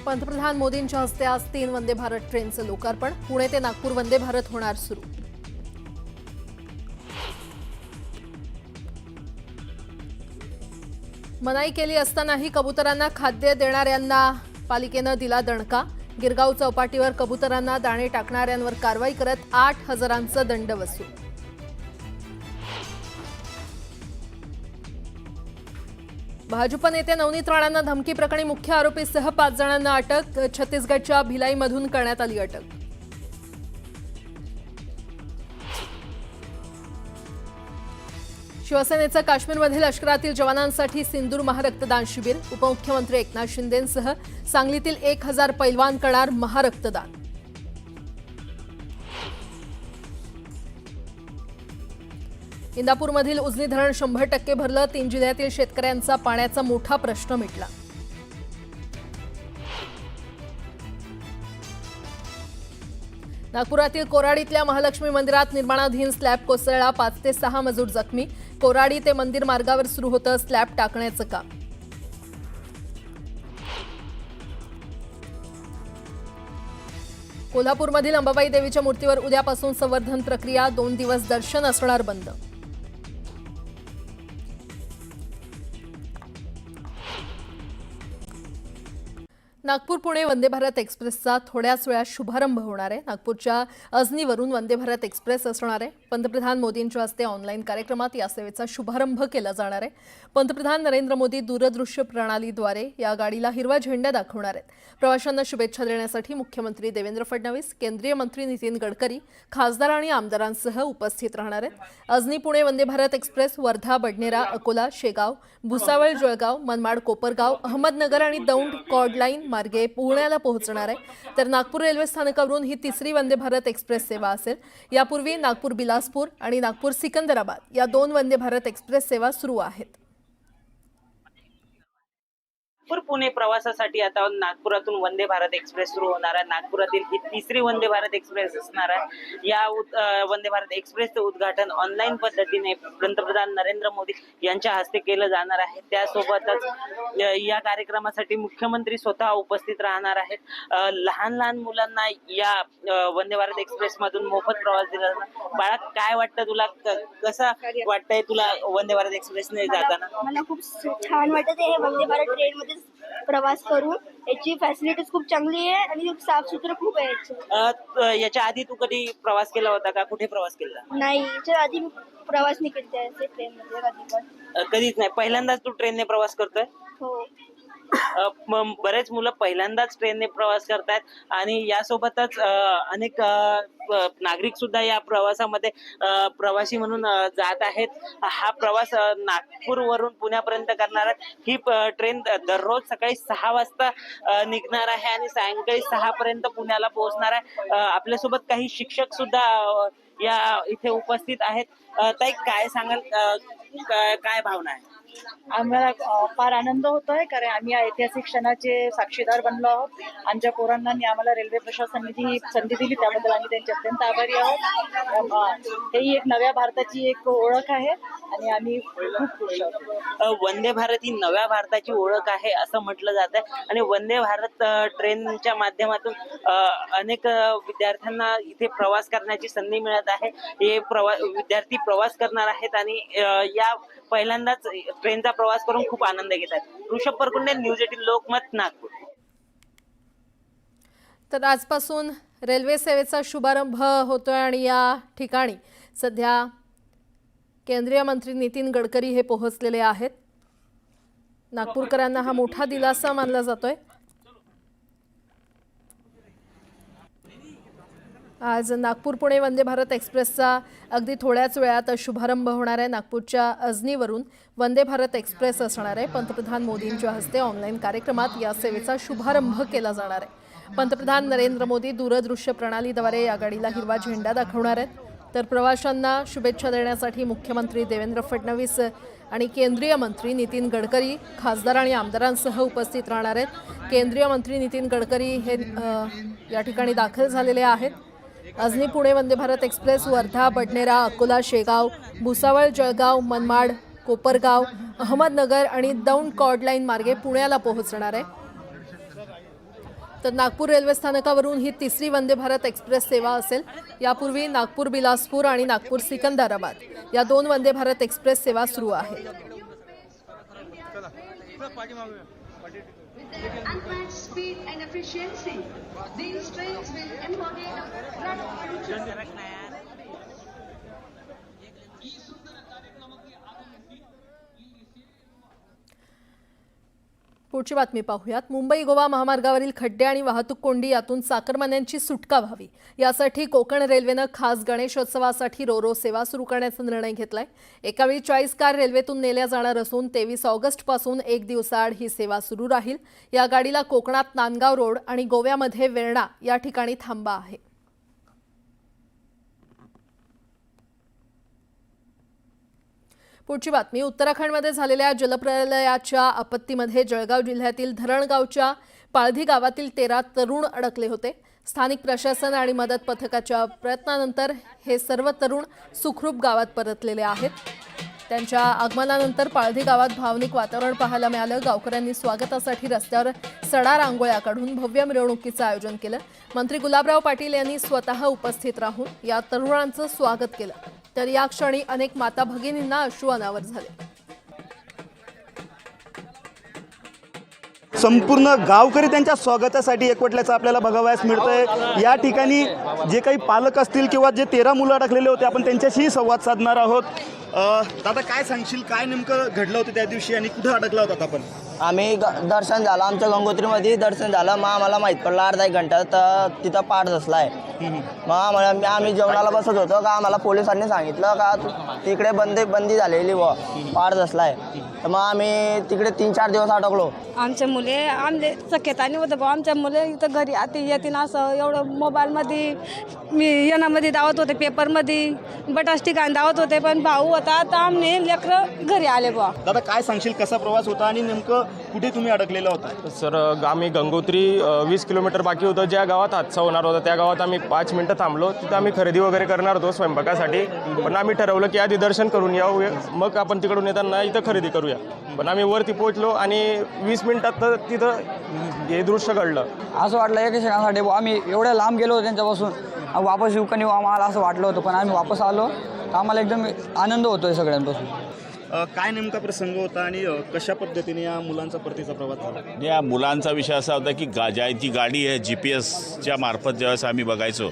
पंतप्रधान मोदींच्या हस्ते आज 3 वंदे भारत ट्रेनचं लोकार्पण। पुणे ते नागपूर वंदे भारत होणार सुरू। मनाई केली असतानाही कबुतरांना खाद्य देणाऱ्यांना पालिकेनं दिला दणका। गिरगाव चौपाटीवर कबुतरांना दाणे टाकणाऱ्यांवर कारवाई करत 8,000चा दंड वसूल। भाजप नेते नवनीत राणांना धमकी प्रकरणी मुख्य आरोपीसह 5 जणांना अटक। छत्तीसगडच्या भिलाईमधून करण्यात आली अटक। शिवसेनेचं काश्मीरमधील लष्करातील जवानांसाठी सिंदूर महारक्तदान शिबिर। उपमुख्यमंत्री एकनाथ शिंदेंसह सांगलीतील 1000 पैलवान करणार महारक्तदान। इंदापूरमधील उजनी धरण 100% भरलं। 3 जिल्ह्यातील शेतकऱ्यांचा पाण्याचा मोठा प्रश्न मिटला। नागपुरातील कोराडीतल्या महालक्ष्मी मंदिरात निर्माणाधीन स्लॅब कोसळला। 5 ते 6 मजूर जखमी। कोराडी ते मंदिर मार्गावर सुरू होतं स्लॅब टाकण्याचं काम। कोल्हापूरमधील अंबाबाई देवीच्या मूर्तीवर उद्यापासून संवर्धन प्रक्रिया। 2 दिवस दर्शन असणार बंद। नागपूर पुणे वंदे भारत एक्सप्रेसचा थोड्याच वेळात शुभारंभ होणार आहे। नागपूरच्या अजनीवरून वंदे भारत एक्सप्रेस असणार आहे। पंतप्रधान मोदींच्या हस्ते ऑनलाईन कार्यक्रमात या सेवेचा शुभारंभ केला जाणार आहे। पंतप्रधान नरेंद्र मोदी दूरदृश्य प्रणालीद्वारे या गाडीला हिरवा झेंडा दाखवणार आहेत। प्रवाशांना शुभेच्छा देण्यासाठी मुख्यमंत्री देवेंद्र फडणवीस, केंद्रीय मंत्री नितीन गडकरी, खासदार आणि आमदारांसह उपस्थित राहणार आहेत। अजनी पुणे वंदे भारत एक्सप्रेस वर्धा, बडनेरा, अकोला, शेगाव, भुसावळ, जळगाव, मनमाड, कोपरगाव, अहमदनगर आणि दौंड कॉर्ड लाईन मार्गे पुण्याला पोहोचणार आहे। तर नागपूर रेल्वे स्थानकावरून ही 3री वंदे भारत एक्सप्रेस सेवा असेल। यापूर्वी नागपूर बिलासपूर आणि नागपूर सिकंदराबाद या 2 वंदे भारत एक्सप्रेस सेवा सुरू आहेत। नागपूर पुणे प्रवासासाठी आता नागपुरातून वंदे भारत एक्सप्रेस सुरू होणार आहे। नागपुरातील ही 3री वंदे भारत एक्सप्रेस असणार आहे। या वंदे भारत एक्सप्रेसचं उद्घाटन ऑनलाईन पद्धतीने पंतप्रधान नरेंद्र मोदी यांच्या हस्ते केलं जाणार आहे। त्यासोबतच या कार्यक्रमासाठी मुख्यमंत्री स्वतः उपस्थित राहणार आहेत। लहान लहान मुलांना या वंदे भारत एक्सप्रेस मधून मोफत प्रवास दिला जाणार। बाळा, काय वाटतं तुला? कसं वाटतंय तुला वंदे भारत एक्सप्रेसने जाताना? मला खूप छान वाटत आहे वंदे भारत ट्रेन मध्ये प्रवास करून। याची फॅसिलिटीज खूप चांगली आहे आणि साफसुथरं खूप आहे। याच्या आधी तू कधी प्रवास केला होता का? कुठे प्रवास केला? नाही, याच्या आधी मी प्रवास नाही केला ट्रेन मध्ये कधी पण। कधीच नाही, पहिल्यांदाच तू ट्रेनने प्रवास करतोय? हो। बरेच मुलं पहिल्यांदाच ट्रेनने प्रवास करतायत आणि यासोबतच अनेक नागरिक सुद्धा या प्रवासामध्ये प्रवासी म्हणून जात आहेत। हा प्रवास नागपूरवरून पुण्यापर्यंत करणार आहे। ही ट्रेन दररोज सकाळी 6 वाजता निघणार आहे आणि सायंकाळी 6 पर्यंत पुण्याला पोहोचणार आहे। आपल्यासोबत काही शिक्षक सुद्धा या इथे उपस्थित आहेत। ताई, काय सांगाल, काय भावना आहे? आम्हाला फार आनंद होतोय, कारण आम्ही या ऐतिहासिक क्षणाचे साक्षीदार बनलो आहोत। आमच्या पोरांना आम्हाला रेल्वे प्रशासनाने ही संधी दिली, त्याबद्दल आम्ही त्यांचे अत्यंत आभारी आहोत। ही एक नव्या भारताची एक ओळख आहे आणि आम्ही खूप खुश आहोत। वंदे भारत ही नव्या भारताची ओळख आहे असं म्हटलं जात आहे आणि वंदे भारत ट्रेनच्या माध्यमातून अनेक विद्यार्थ्यांना इथे प्रवास करण्याची संधी मिळत आहे। हे विद्यार्थी प्रवास करणार आहेत आणि या पहिल्यांदाच ट्रेनचा प्रवास करून खूप आनंद घेत आहेत। ऋषभ परकुंडे, न्यूज 18 लोकमत, नागपूर। तर आजपासून रेल्वे सेवेचा शुभारंभ होतोय आणि या ठिकाणी सध्या केंद्रीय मंत्री नितीन गडकरी हे पोहोचलेले आहेत। नागपूरकरांना हा मोठा दिलासा मानला जातोय। आज नागपूर पुणे वंदे भारत एक्सप्रेसचा अगदी थोड्याच वेळात शुभारंभ होणार आहे। नागपूरच्या अजनीवरून वंदे भारत एक्सप्रेस असणार आहे। पंतप्रधान मोदींच्या हस्ते ऑनलाईन कार्यक्रमात या सेवेचा शुभारंभ केला जाणार आहे। पंतप्रधान नरेंद्र मोदी दूरदृश्य प्रणालीद्वारे या गाडीला हिरवा झेंडा दाखवणार आहेत। तर प्रवाशांना शुभेच्छा देण्यासाठी मुख्यमंत्री देवेंद्र फडणवीस आणि केंद्रीय मंत्री नितीन गडकरी, खासदार आणि आमदारांसह उपस्थित राहणार आहेत। केंद्रीय मंत्री नितीन गडकरी हे या ठिकाणी दाखल झालेले आहेत। अजनी पुणे वंदे भारत एक्सप्रेस वर्धा, बडनेरा, अकोला, शेगाव, भुसावळ, जळगाव, मनमाड, कोपरगाव, अहमदनगर आणि दौंड कॉर्ड लाईन मार्गे पुण्याला पोहोचणार आहे। तर नागपूर रेल्वे स्थानकावरून ही तिसरी वंदे भारत एक्सप्रेस सेवा असेल। यापूर्वी नागपूर बिलासपूर आणि नागपूर सिकंदराबाद या 2 वंदे भारत एक्सप्रेस सेवा सुरू आहेत। With their unmatched speed and efficiency, these trains will embody the blood of future. पुढची बातमी पाहूयात। मुंबई गोवा महामार्गावरील खड्डे आणि वाहतूक कोंडी यातून चाकरमान्यांची सुटका व्हावी यासाठी कोकण रेल्वेनं खास गणेशोत्सवासाठी रोरो सेवा सुरू करण्याचा निर्णय घेतलाय। एकावेळी 40 कार रेल्वेतून नेल्या जाणार असून 23 ऑगस्टपासून 1 दिवसाआड ही सेवा सुरू राहील। या गाडीला कोकणात नांदगाव रोड आणि गोव्यामध्ये वेर्णा या ठिकाणी थांबा आहे। पुढची बातमी। उत्तराखंडमध्ये झालेल्या जलप्रलयाच्या आपत्तीमध्ये जळगाव जिल्ह्यातील धरणगावच्या पाळधी गावातील 13 तरुण अडकले होते। स्थानिक प्रशासन आणि मदत पथकाच्या प्रयत्नानंतर हे सर्व तरुण सुखरूप गावात परतलेले आहेत। त्यांच्या आगमनानंतर पाळधी गावात भावनिक वातावरण पाहायला मिळालं। गावकऱ्यांनी स्वागतासाठी रस्त्यावर सडा रांगोळ्या काढून भव्य मिरवणुकीचं आयोजन केलं। मंत्री गुलाबराव पाटील यांनी स्वतः उपस्थित राहून या तरुणांचं स्वागत केलं। तर या क्षणी अनेक माता भगिनींना अश्रू अनावर झाले। संपूर्ण गावकरी त्यांच्या स्वागतासाठी एकवटल्याचं आपल्याला बघावयास मिळतंय। या ठिकाणी जे काही पालक असतील किंवा जे 13 मुलं अडकलेले होते आपण त्यांच्याशी संवाद साधणार आहोत। दादा काय सांगशील, काय नेमकं घडलं होतं त्या दिवशी आणि कुठे अडकला होता आपण? आम्ही दर्शन झालं, आमच्या गंगोत्रीमध्ये दर्शन झालं। मग आम्हाला माहीत पडलं अर्धा एक घंटा तर तिथं पाठ बसला आहे। मग आम्ही जेवणाला बसत होतो का आम्हाला पोलिसांनी सांगितलं का तिकडे बंदी झालेली व पाठ बसला आहे। तर मग आम्ही तिकडे 3-4 दिवस अडकलो। आमच्या मुले आमले सख्यताने होतं भाऊ, आमच्या मुले इथं घरी येतील असं एवढं मोबाईलमध्ये मी येण्यामध्ये दावत होते, पेपरमध्ये बटास ठिकाण दावत होते, पण भाऊ होता तर आम्ही लेकरं घरी आले बुवा। दादा काय सांगशील, कसा प्रवास होता आणि नेमकं कुठे तुम्ही अडकलेला होता? सर आम्ही गंगोत्री 20 किलोमीटर बाकी होतं ज्या गावात हादसा होणार होता त्या गावात आम्ही 5 मिनिटं थांबलो। तिथं आम्ही खरेदी वगैरे करणार होतो स्वयंपाकासाठी, पण आम्ही ठरवलं की आधी दर्शन करून यावं, मग आपण तिकडून येताना इथं खरेदी करूया। पण आम्ही वरती पोहोचलो आणि 20 मिनिटात तर तिथं हे दृश्य घडलं। असं वाटलं एका क्षणासाठी आम्ही एवढ्या लांब गेलो त्यांच्यापासून वापस येऊ का नाही आम्हाला असं वाटलं होतं, पण आम्ही वापस आलो तर आम्हाला एकदम आनंद होतोय सगळ्यांपासून। काय नेमका प्रसंग होता आणि कशा पद्धतीने या मुलांचा परतीचा प्रवास झाला? या मुलांचा विषय असा होता की जी गाडी आहे GPS च्या मार्फत ज्यावेळेस आम्ही बघायचो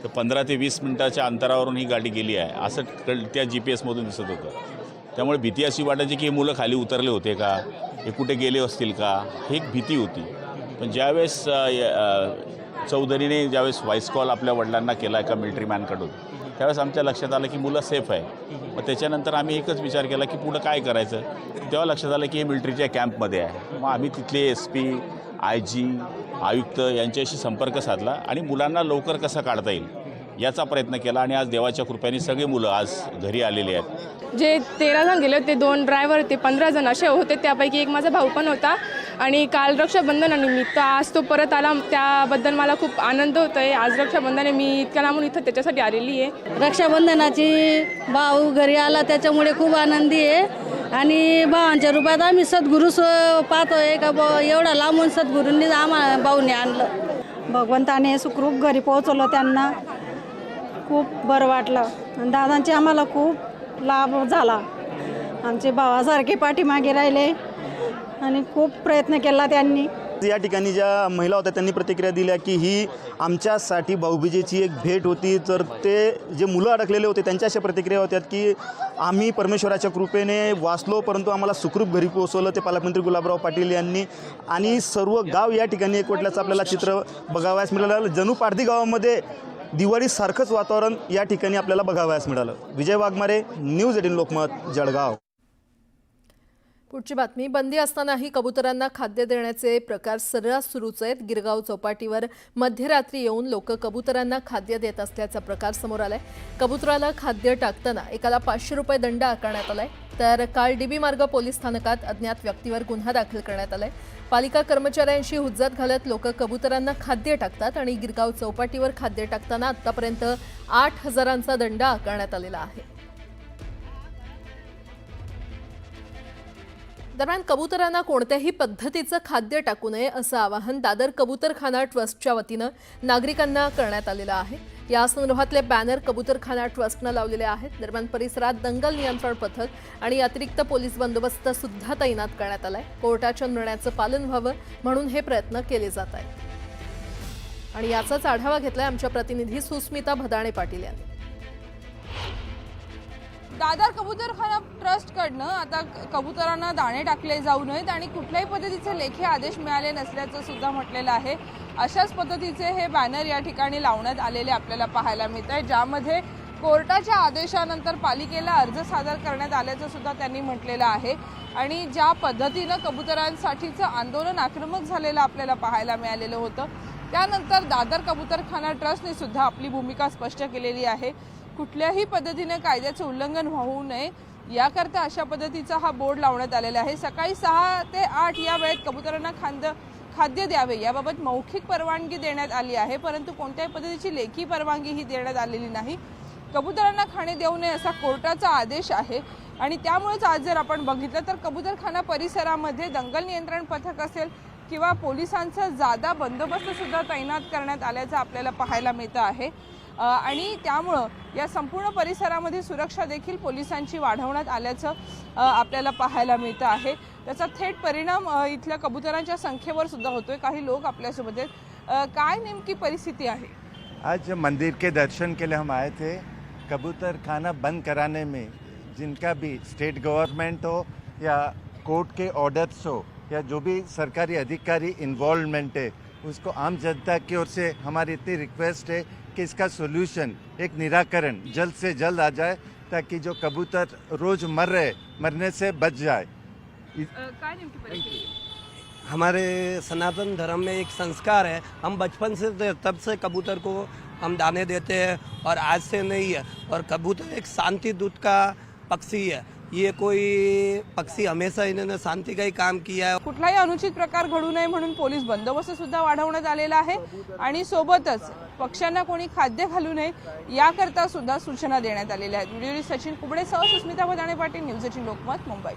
तर 15 ते 20 मिनिटाच्या अंतरावरून ही गाडी गेली आहे असं त्या GPS मधून दिसत होतं। त्यामुळे भीती अशी वाटायची की हे मुलं खाली उतरले होते का, हे कुठे गेले असतील का, ही एक भीती होती। पण ज्यावेळेस चौधरीने ज्यावेळेस व्हॉइस कॉल आपल्या वडिलांना केला एका मिलिटरी मॅनकडून त्यावेळेस आमच्या लक्षात आलं की मुलं सेफ आहे। मग त्याच्यानंतर आम्ही एकच विचार केला की पुढं काय करायचं। तेव्हा लक्षात आलं की हे मिलिटरीच्या कॅम्पमध्ये आहे। मग आम्ही तिथले SP, IG, आयुक्त यांच्याशी संपर्क साधला आणि मुलांना लवकर कसं काढता येईल याचा प्रयत्न केला आणि आज देवाच्या कृपेने सगळे मुलं आज घरी आलेले आहेत। जे 13 जण गेले होते, 2 ड्रायव्हर होते, 15 जण असे होते, त्यापैकी एक माझा भाऊ पण होता। आणि काल रक्षाबंधनानिमित्त आज तो परत आला, त्याबद्दल मला खूप आनंद होतोय। आज रक्षाबंधन आहे, मी इतक्या लांबून इथं त्याच्यासाठी आलेली आहे। रक्षाबंधनाची भाऊ घरी आला त्याच्यामुळे खूप आनंदी आहे आणि भावांच्या रूपात आम्ही सद्गुरू पाहतोय का एवढा लांबून सद्गुरूंनी आम्हाला भाऊने आणलं। भगवंताने सुखरूप घरी पोहोचवलं, त्यांना खूप बरं वाटलं आणि दादांचे आम्हाला खूप लाभ झाला। आमचे भावासारखे पाठीमागे राहिले आणि खूप प्रयत्न केला त्यांनी। या ठिकाणी ज्या महिला होत्या त्यांनी प्रतिक्रिया दिल्या की ही आमच्यासाठी भाऊबीजेची एक भेट होती। तर ते जे मुलं अडकलेले होते त्यांच्या अशा प्रतिक्रिया होत्या की आम्ही परमेश्वराच्या कृपेने वाचलो, परंतु आम्हाला सुखरूप घरी पोहोचवलं ते पालकमंत्री गुलाबराव पाटील यांनी। आणि सर्व गाव या ठिकाणी एकवटल्याचं आपल्याला चित्र बघावयास मिळालं। जणू पारधी गावामध्ये दिवाळीसारखंच वातावरण या ठिकाणी आपल्याला बघावयास मिळालं। विजय वाघमारे, न्यूज 18 लोकमत, जळगाव। पुढची बातमी। बंदी असतानाही कबुतरांना खाद्य देण्याचे प्रकार सर्रास सुरूच आहेत। गिरगाव चौपाटीवर मध्यरात्री येऊन लोक कबुतरांना खाद्य देत असल्याचा प्रकार समोर आलाय। कबुतराला खाद्य टाकताना एकाला 500 रुपये दंड आकारण्यात आलाय। तर काल DB मार्ग पोलीस स्थानकात अज्ञात व्यक्तीवर गुन्हा दाखल करण्यात आलाय। पालिका कर्मचाऱ्यांशी हुज्जत घालत लोक कबुतरांना खाद्य टाकतात आणि गिरगाव चौपाटीवर खाद्य टाकताना आतापर्यंत 8,000चा दंड आकारण्यात आलेला आहे। दरम्यान कबुतरांना कोणत्याही पद्धतीचं खाद्य टाकू नये असं आवाहन दादर कबूतरखाना ट्रस्टच्या वतीनं नागरिकांना करण्यात आलेलं आहे। या संदर्भातले बॅनर कबूतरखाना ट्रस्टनं लावलेले आहेत। दरम्यान परिसरात दंगल नियंत्रण पथक आणि अतिरिक्त पोलीस बंदोबस्त सुद्धा तैनात करण्यात आलाय। कोर्टाच्या निर्णयाचं पालन व्हावं म्हणून हे प्रयत्न केले जात आहेत आणि याचाच आढावा घेतलाय आमच्या प्रतिनिधी सुस्मिता भदाणे पाटील यांनी। दादर कबूतरखाना ट्रस्टकडनं आता कबुतरांना दाणे टाकले जाऊ नयेत आणि कुठल्याही पद्धतीचे लेखी आदेश मिळाले नसल्याचं सुद्धा म्हटलेलं आहे। अशाच पद्धतीचे हे बॅनर या ठिकाणी लावण्यात आलेले आपल्याला पाहायला मिळत आहे, ज्यामध्ये कोर्टाच्या आदेशानंतर पालिकेला अर्ज सादर करण्यात आल्याचं सुद्धा त्यांनी म्हटलेलं आहे आणि ज्या पद्धतीनं कबुतरांसाठीचं आंदोलन आक्रमक झालेलं आपल्याला पाहायला मिळालेलं होतं, त्यानंतर दादर कबूतरखाना ट्रस्टने सुद्धा आपली भूमिका स्पष्ट केलेली आहे। कुठल्याही पद्धतीने कायद्याचे उल्लंघन होऊ नये याकरता अशा पद्धतीचा हा बोर्ड लावण्यात आलेला आहे। सकाळी 6 ते 8 या वेळेत कबुतरांना खाद्य द्यावे याबाबत मौखिक परवानगी देण्यात आली आहे, परंतु कोणत्याही पद्धतीची लेखी परवानगी ही देण्यात आलेली नाही। कबुतरांना खाणे देऊ नये असा कोर्टाचा आदेश आहे आणि त्यामुळेच आज जर आपण बघितलं तर कबूतरखाना परिसरामध्ये दंगल नियंत्रण पथक असेल किंवा पोलिसांचा जादा बंदोबस्त सुद्धा तैनात करण्यात आल्याचं आपल्याला पाहायला मिळतं आहे आणि त्यामुळं या संपूर्ण परिसरामध्ये सुरक्षा देखील पोलिसांची वाढवण्यात आल्याचं आपल्याला पाहायला मिळतं आहे। त्याचा थेट परिणाम इथल्या कबुतरांच्या संख्येवर सुद्धा होतोय। काही लोक आपल्यासोबत आहेत, काय नेमकी परिस्थिती आहे? आज मंदिर के दर्शन के लिए हम आए थे। कबूतर खाना बंद कराने में जिनका भी स्टेट गवर्नमेंट हो या कोर्ट के ऑर्डर्स हो या जो भी सरकारी अधिकारी इन्वॉल्वमेंट है, उसको आम जनता की ओर से हमारी इतनी रिक्वेस्ट है कि इसका सोल्यूशन, एक निराकरण जल्द से जल्द आ जाए ताकि जो कबूतर रोज मरने से बच जाए। हमारे सनातन धर्म में एक संस्कार है, हम बचपन से तब से कबूतर को हम दाने देते हैं और आज से नहीं है। और कबूतर एक शांति दूत का पक्षी है, ये कोई पक्षी हमेशा इन्होंने शांति का ही काम किया है। कुठलाही अनुचित प्रकार घडू नये म्हणून पोलीस बंदोबस्त सुद्धा वाढवण्यात आलेला आहे आणि सोबतच पक्ष्यांना कोणी खाद्य घालू नये याकरता सुद्धा सूचना देण्यात आलेल्या आहेत। व्हिडिओ सचिन कुबडेसह सुस्मिता भदाणे पाटील, न्यूज 18 लोकमत, मुंबई।